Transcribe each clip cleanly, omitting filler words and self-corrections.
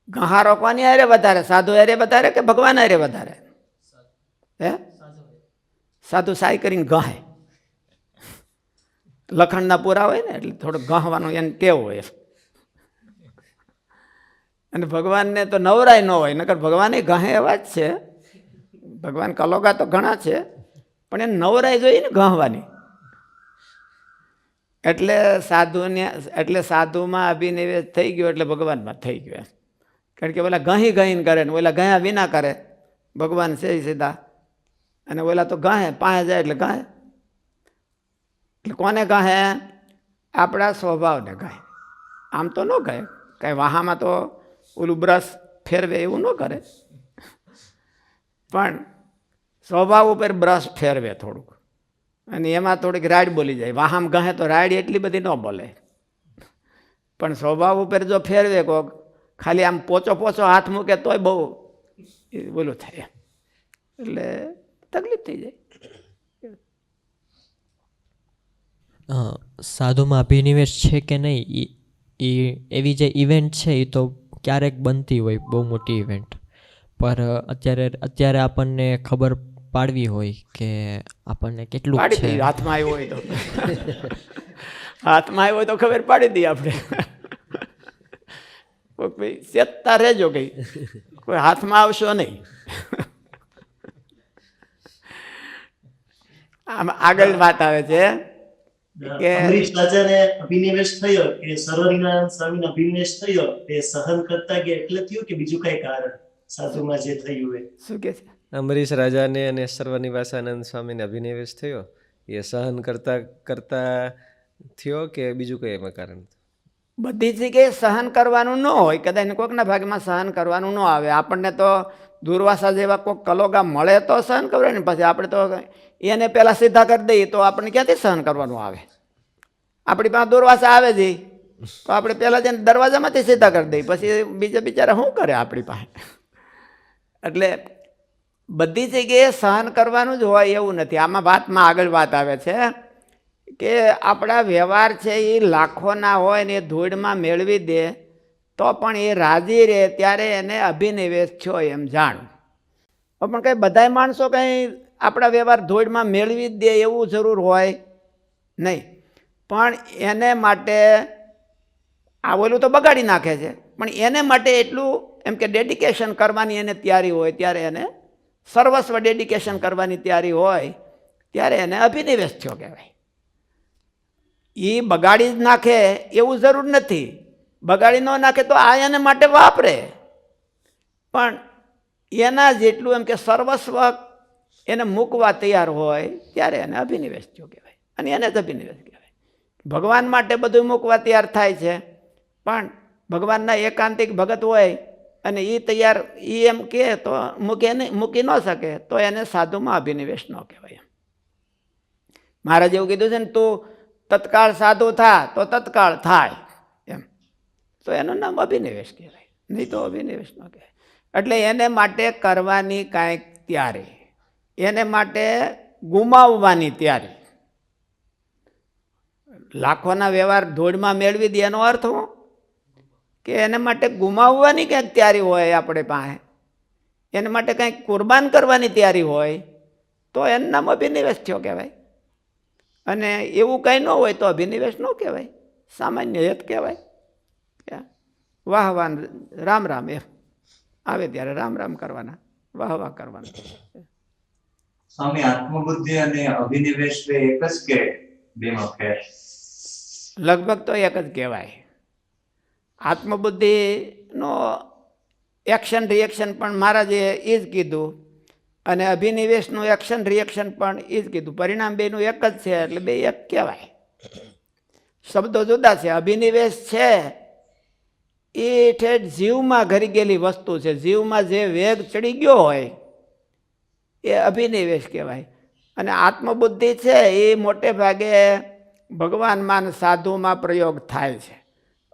ગહારો કોની હારે વધારે, સાધુ હારે વધારે કે ભગવાન હારે વધારે? હે, સાધુ સાઈ કરીને ગહાય, લખણના પૂરા હોય ને એટલે થોડુંક ગહવાનું એને ટેવ હોય. અને ભગવાનને તો નવરાય ન હોય, નકર ભગવાન ગહે એવા જ છે. ભગવાન કલોગા તો ઘણા છે, પણ એને નવરાય જોઈએ ને ગહવાની. એટલે સાધુને, એટલે સાધુમાં અભિનિવેશ થઈ ગયો એટલે ભગવાનમાં થઈ ગયો. કારણ કે ઓલા ગહી ગહીને કરે ને ઓલા ગયા વિના કરે. ભગવાન છે સીધા, અને ઓલા તો ગાહે પાસે જાય એટલે ગાહે. એટલે કોને ગાહે? આપણા સ્વભાવને ગાહે. આમ તો ન ગાય, કાંઈ વાહામાં તો ઓલું બ્રશ ફેરવે એવું ન કરે, પણ સ્વભાવ ઉપર બ્રશ ફેરવે થોડુંક, અને એમાં થોડીક રાડ બોલી જાય. વાહામ ગાહે તો રાડ એટલી બધી ન બોલે, પણ સ્વભાવ ઉપર જો ફેરવે કોક, ખાલી આમ પોચો પોચો હાથ મૂકે તોય બહુ બોલું થાય, એટલે તકલીફ થઈ જાય. સાધુમાં અભિનિવેશ છે કે નહીં એ એવી જે ઇવેન્ટ છે એ તો ક્યારેક બનતી હોય, બહુ મોટી ઇવેન્ટ. પર અત્યારે આપણને ખબર પાડવી હોય કે આપણને કેટલું પાડી છે. દઈએ હાથમાં આવ્યો હોય તો. હાથમાં આવ્યો હોય તો ખબર પાડી દઈએ આપણે. ભાઈ સેતતા રહેજો, કઈ કોઈ હાથમાં આવશો નહીં. આમ આગળ વાત આવે છે કે અમરીશ રાજાને અભિનિવેશ થયો કે સર્વજ્ઞાન સ્વામીનો અભિનિવેશ થયો, તે સહન કરતા ગયા એટલે થયું કે બીજું કઈ કારણ સાધુમાં જે થયું હોય? શું કે છે? અમરીશ રાજાને અને સર્વનિવાસાનંદ સ્વામીને અભિનિવેશ થયો એ સહન કરતા કરતા થયો કે બીજું કઈ એમાં કારણ? બધી જગ્યાએ સહન કરવાનું ન હોય, કદાચ કોઈકના ભાગમાં સહન કરવાનું ન આવે. આપણને તો દુર્વાસા જેવા કોઈક કલોગા મળે તો સહન કરવાય ને, પછી આપણે તો એને પહેલાં સીધા કરી દઈએ તો આપણને ક્યાંથી સહન કરવાનું આવે? આપણી પાસે દુર્વાસા આવે છે તો આપણે પહેલાં જઈને દરવાજામાંથી સીધા કરી દઈએ, પછી બીજા બિચારા શું કરે આપણી પાસે? એટલે બધી જગ્યાએ સહન કરવાનું જ હોય એવું નથી. આમાં વાતમાં આગળ વાત આવે છે કે આપણા વ્યવહાર છે એ લાખોના હોય ને એ ધૂળમાં મેળવી દે તો પણ એ રાજી રહે ત્યારે એને અભિનિવેશ થયો એમ જાણવું. પણ કંઈ બધાય માણસો કંઈ આપણા વ્યવહાર ધૂળમાં મેળવી જ દે એવું જરૂર હોય નહીં. પણ એને માટે આ ઓલું તો બગાડી નાખે છે, પણ એને માટે એટલું એમ કે ડેડિકેશન કરવાની એને તૈયારી હોય, ત્યારે એને સર્વસ્વ ડેડિકેશન કરવાની તૈયારી હોય ત્યારે એને અભિનિવેશ થયો કહેવાય. એ બગાડી જ નાખે એવું જરૂર નથી. બગાડી ન નાખે તો આ એને માટે વાપરે, પણ એના જેટલું એમ કે સર્વસ્વ એને મૂકવા તૈયાર હોય ત્યારે એને અભિનિવેશ થયો કહેવાય, અને એને જ અભિનિવેશ કહેવાય. ભગવાન માટે બધું મૂકવા તૈયાર થાય છે, પણ ભગવાનના એકાંતિક ભગત હોય અને એ તૈયાર એ એમ કહે તો મૂકી ન શકે તો એને સાધુમાં અભિનિવેશ ન કહેવાય. મહારાજ એવું કીધું છે ને, તું તત્કાળ સાધુ થા તો તત્કાળ થાય એમ, તો એનું નામ અભિનિવેશ કહેવાય, નહીં તો અભિનિવેશ ન કહેવાય. એટલે એને માટે કરવાની કાંઈક તૈયારી, એને માટે ગુમાવવાની તૈયારી. લાખોના વ્યવહાર ધૂળમાં મેળવી દે એનો અર્થ શું? કે એને માટે ગુમાવવાની કંઈક તૈયારી હોય આપણે પાસે, એને માટે કંઈક કુરબાન કરવાની તૈયારી હોય તો એનું નામ અભિનિવેશ થયો કહેવાય. અને એવું કંઈ ન હોય તો અભિનિવેશ ન કહેવાય, સામાન્ય હેત કહેવાય. વાહ વાહ રામ રામ એમ આવે ત્યારે રામ રામ કરવાના, વાહ વાહ કરવાના. સ્વામી, આત્મબુદ્ધિ અને અભિનિવેશ બે એક જ કે બેમાં ફેર? લગભગ તો એક જ કહેવાય. આત્મબુદ્ધિનો એક્શન રિએક્શન પણ મહારાજે એ જ કીધું, અને અભિનિવેશનું એક્શન રિએક્શન પણ એ જ કીધું. પરિણામ બેનું એક જ છે, એટલે બે એક કહેવાય. શબ્દો જુદા છે. અભિનિવેશ છે એ ઠેઠ જીવમાં ઘરી ગયેલી વસ્તુ છે. જીવમાં જે વેગ ચડી ગયો હોય એ અભિનિવેશ કહેવાય. અને આત્મબુદ્ધિ છે એ મોટે ભાગે ભગવાનમાં સાધુમાં પ્રયોગ થાય છે.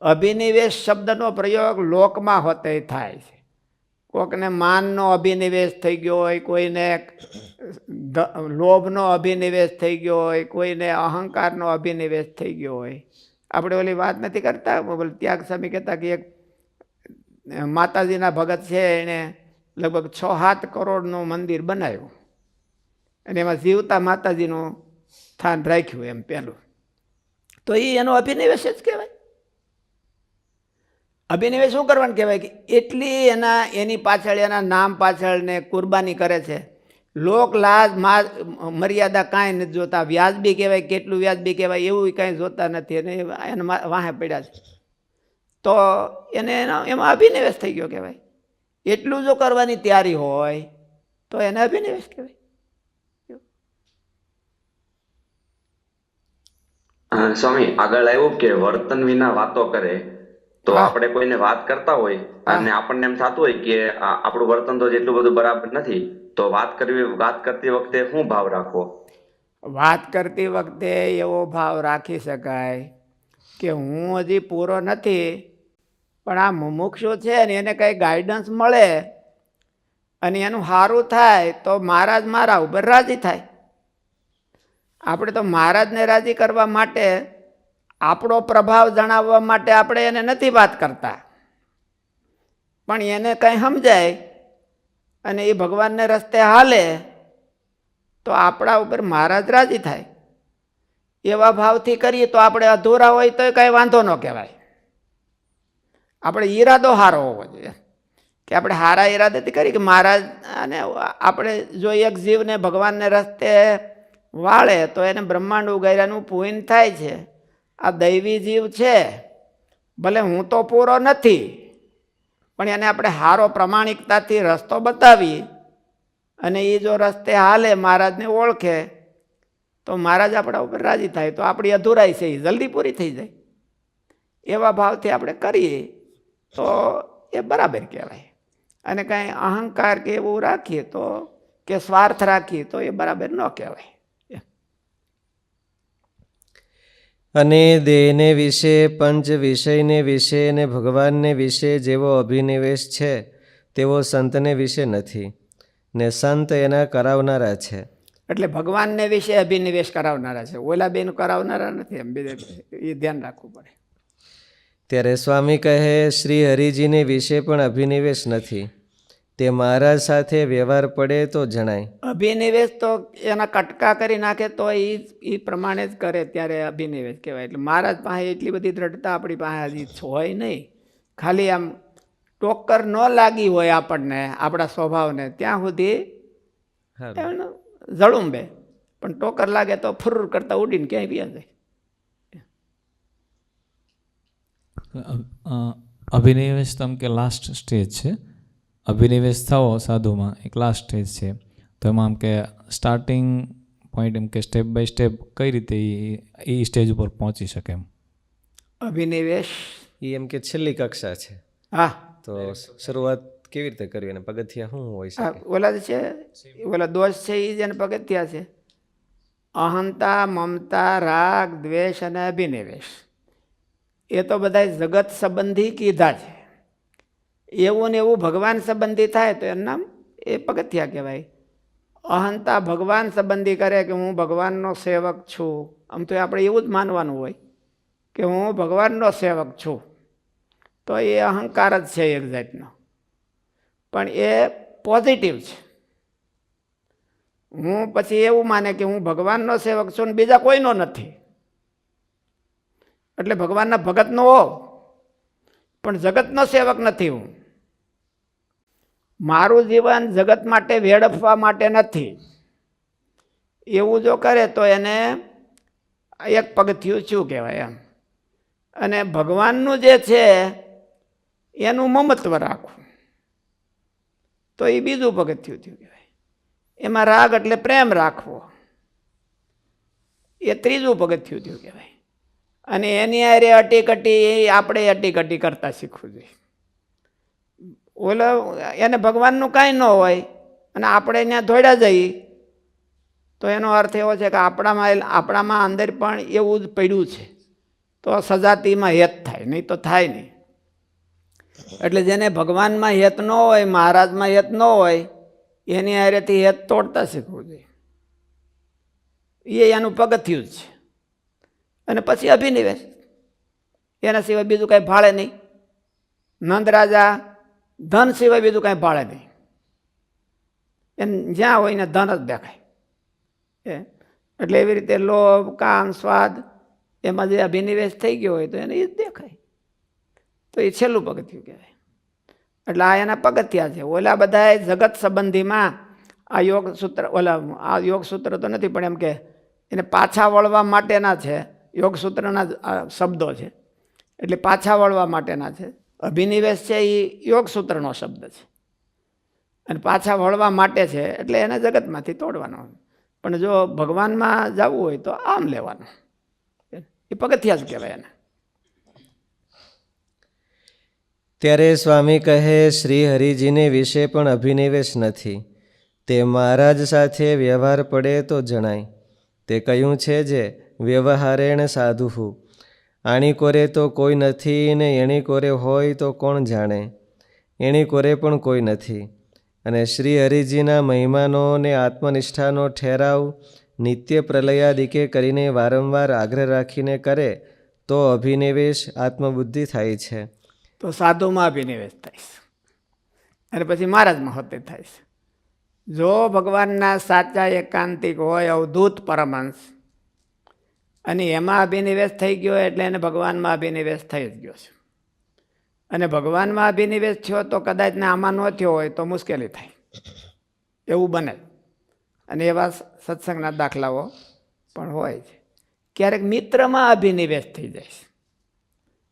અભિનિવેશ શબ્દનો પ્રયોગ લોકમાં હોતે થાય છે. કોઈકને માનનો અભિનિવેશ થઈ ગયો હોય, કોઈને લોભનો અભિનિવેશ થઈ ગયો હોય, કોઈને અહંકારનો અભિનિવેશ થઈ ગયો હોય. આપણે ઓલી વાત નથી કરતા, ત્યાગ સ્વામી કહેતા કે એક માતાજીના ભગત છે, એણે લગભગ 6-7 કરોડનું મંદિર બનાવ્યું અને એમાં જીવતા માતાજીનું સ્થાન રાખ્યું એમ પહેલું. તો એ એનો અભિનિવેશ જ કહેવાય. અભિનિવેશ શું કરવાનું કહેવાય કે એટલી એની પાછળ એના નામ પાછળ ને કુરબાની કરે છે. લોક લાજ મર્યાદા કાંઈ નથી જોતા. વ્યાજબી કહેવાય, કેટલું વ્યાજબી કહેવાય એવું કાંઈ જોતા નથી અને એને વાહે પડ્યા છે. તો એને એમાં અભિનિવેશ થઈ ગયો કહેવાય. એટલું જો કરવાની તૈયારી હોય તો એને અભિનિવેશ કહેવાય. સ્વામી, આગળ આવ્યું કે વર્તન વિના વાતો કરે. તો હા. આપણે કોઈને વાત કરતા હોય અને આપણને એમ થતું હોય કે આપણું વર્તન તો જેટલું બધું બરાબર નથી, તો વાત કરતી વખતે શું ભાવ રાખવો? વાત કરતી વખતે એવો ભાવ રાખી શકાય કે હું હજી પૂરો નથી, પણ આ મુમુક્ષુ છે ને એને કંઈ ગાઈડન્સ મળે અને એનું સારું થાય તો મહારાજ મારા ઉપર રાજી થાય. આપણે તો મહારાજને રાજી કરવા માટે, આપણો પ્રભાવ જણાવવા માટે આપણે એને નથી વાત કરતા, પણ એને કંઈ સમજાય અને એ ભગવાનને રસ્તે હાલે તો આપણા ઉપર મહારાજ રાજી થાય. એવા ભાવથી કરીએ તો આપણે અધૂરા હોય તો કાંઈ વાંધો ન કહેવાય. આપણે ઈરાદો સારો હોવો જોઈએ કે આપણે સારા ઈરાદાથી કરી કે મહારાજ, અને આપણે જો એક જીવને ભગવાનને રસ્તે વાળે તો એને બ્રહ્માંડ ઉગાર્યાનું પુણ્ય થાય છે. આ દૈવી જીવ છે, ભલે હું તો પૂરો નથી, પણ એને આપણે સારો પ્રમાણિકતાથી રસ્તો બતાવી અને એ જો રસ્તે હાલે, મહારાજને ઓળખે, તો મહારાજ આપણા ઉપર રાજી થાય. તો આપણી અધૂરાઈ છે એ જલ્દી પૂરી થઈ જાય. એવા ભાવથી આપણે કરીએ તો એ બરાબર કહેવાય. અને કાંઈ અહંકાર કે એવું રાખીએ તો, કે સ્વાર્થ રાખીએ તો એ બરાબર ન કહેવાય. અને દેહને વિશે, પંચ વિષયને વિશે અને ભગવાનને વિશે જેવો અભિનિવેશ છે તેવો સંતને વિશે નથી, ને સંત એના કરાવનારા છે. એટલે ભગવાનને વિશે અભિનિવેશ કરાવનારા છે, ઓલા બેન કરાવનારા નથી. એમ એ ધ્યાન રાખવું પડે. ત્યારે સ્વામી કહે, શ્રી હરિજીને વિશે પણ અભિનિવેશ નથી, તે મહારાજ સાથે વ્યવહાર પડે તો જણાય. અભિનિવેશ તો એના કટકા કરી નાખે તો એ પ્રમાણે જ કરે ત્યારે અભિનિવેશ કહેવાય. એટલે મહારાજ પાસે એટલી બધી દ્રઢતા આપણી પાસે હજી હોય નહીં. ખાલી આમ ટોક્કર ન લાગી હોય આપણને, આપણા સ્વભાવને, ત્યાં સુધી એનું જળુંબે. પણ ટોક્કર લાગે તો ફુર કરતા ઉડીને ક્યાંય વ્યા જાય. અભિનિવેશ તમ કે લાસ્ટ સ્ટેજ છે. અભિનિવેશ થવો સાધુમાં એક લાસ્ટ સ્ટેજ છે. તો એમાં આમ કે સ્ટાર્ટિંગ પોઈન્ટ એમ કે સ્ટેપ બાય સ્ટેપ કઈ રીતે એ સ્ટેજ ઉપર પહોંચી શકે એમ? અભિનિવેશ એ એમ કે છેલ્લી કક્ષા છે. હા, તો શરૂઆત કેવી રીતે કરવી અને પગથિયા શું હોય શકે? ઓલા છે, ઓલા દોષ છે એ જેને પગથિયા છે. અહંતા, મમતા, રાગ, દ્વેષ અને અભિનિવેશ, એ તો બધા જગત સંબંધી કીધા છે. એવું ને એવું ભગવાન સંબંધી થાય તો એનું નામ એ પગથિયા કહેવાય. અહંતા ભગવાન સંબંધી કરે કે હું ભગવાનનો સેવક છું, આમ તો આપણે એવું જ માનવાનું હોય કે હું ભગવાનનો સેવક છું, તો એ અહંકાર જ છે એક જાતનો. પણ એ પોઝિટિવ છે. હું પછી એવું માને કે હું ભગવાનનો સેવક છું ને બીજા કોઈનો નથી, એટલે ભગવાનના ભગતનો હોવ પણ જગતનો સેવક નથી હું. મારું જીવન જગત માટે વેડફવા માટે નથી. એવું જો કરે તો એને એક પગથિયું શું કહેવાય એમ. અને ભગવાનનું જે છે એનું મમત્વ રાખવું તો એ બીજું પગથિયું થયું કહેવાય. એમાં રાગ એટલે પ્રેમ રાખવો એ ત્રીજું પગથિયું થયું કહેવાય. અને એની હારે અટીકટી આપણે અટીકટી કરતા શીખવું જોઈએ. ઓલો એને ભગવાનનું કાંઈ ન હોય અને આપણે ત્યાં દોડ્યા જઈએ તો એનો અર્થ એવો છે કે આપણામાં અંદર પણ એવું જ પડ્યું છે, તો સજાતીમાં હેત થાય, નહીં તો થાય નહીં. એટલે જેને ભગવાનમાં હેત ન હોય, મહારાજમાં હેત ન હોય, એની હારેથી હેત તોડતા શીખવું જોઈએ. એ એનું પગથિયું જ છે. અને પછી અભિનિવેશ, એના સિવાય બીજું કાંઈ ભાળે નહીં. નંદ રાજા ધન સિવાય બીજું કાંઈ ભાળે નહીં. એને જ્યાં હોય ને ધન જ દેખાય. એટલે એવી રીતે લોભ, કામ, સ્વાદ એમાં જે અભિનિવેશ થઈ ગયો હોય તો એને એ જ દેખાય. તો એ છેલ્લું પગથિયું કહેવાય. એટલે આ એના પગથિયા છે. ઓલા બધા જગત સંબંધીમાં આ યોગ સૂત્ર, આ યોગ સૂત્ર તો નથી પણ એમ કે એને પાછા વળવા માટેના છે. યોગ સૂત્રના શબ્દો છે એટલે પાછા વળવા માટેના છે. અભિનિવેશ છે એ યોગ સૂત્રનો શબ્દ છે અને પાછા વળવા માટે છે એટલે એને જગતમાંથી તોડવાનો. પણ જો ભગવાનમાં જવું હોય તો આમ લેવાનું. એ પગથિયા જ કહેવાય એને. ત્યારે સ્વામી કહે, શ્રી હરિજીને વિશે પણ અભિનિવેશ નથી. તે મહારાજ સાથે વ્યવહાર પડે તો જણાય. તે કહ્યું છે જે વ્યવહારેણ સાધુહુ. આણી કોરે તો કોઈ નથી ને એણી કોરે હોય તો કોણ જાણે. એણી કોરે પણ કોઈ નથી. અને શ્રી હરિજીના મહિમાનો ને આત્મનિષ્ઠાનો ઠેરાવ નિત્ય પ્રલયાદિકે કરીને વારંવાર આગ્રહ રાખીને કરે તો અભિનિવેશ આત્મબુદ્ધિ થાય છે. તો સાધુમાં અભિનિવેશ થાય છે અને પછી મહારાજમાં હોતે થાય છે. જો ભગવાનના સાચા એકાંતિક હોય અવધૂત પરમાંશ અને એમાં અભિનિવેશ થઈ ગયો એટલે એને ભગવાનમાં અભિનિવેશ થઈ જ ગયો છે. અને ભગવાનમાં અભિનિવેશ થયો તો કદાચ ને આમાં ન થયો હોય તો મુશ્કેલી થાય એવું બને. અને એવા સત્સંગના દાખલાઓ પણ હોય છે. ક્યારેક મિત્રમાં અભિનિવેશ થઈ જાય છે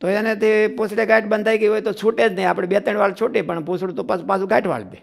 તો એને તે પૂછડે ગાંઠ બંધાઈ ગઈ હોય તો છૂટે જ નહીં. આપણે 2-3 વાર છૂટી પણ પૂછડું તો પાછું ગાંઠ વાળી દે.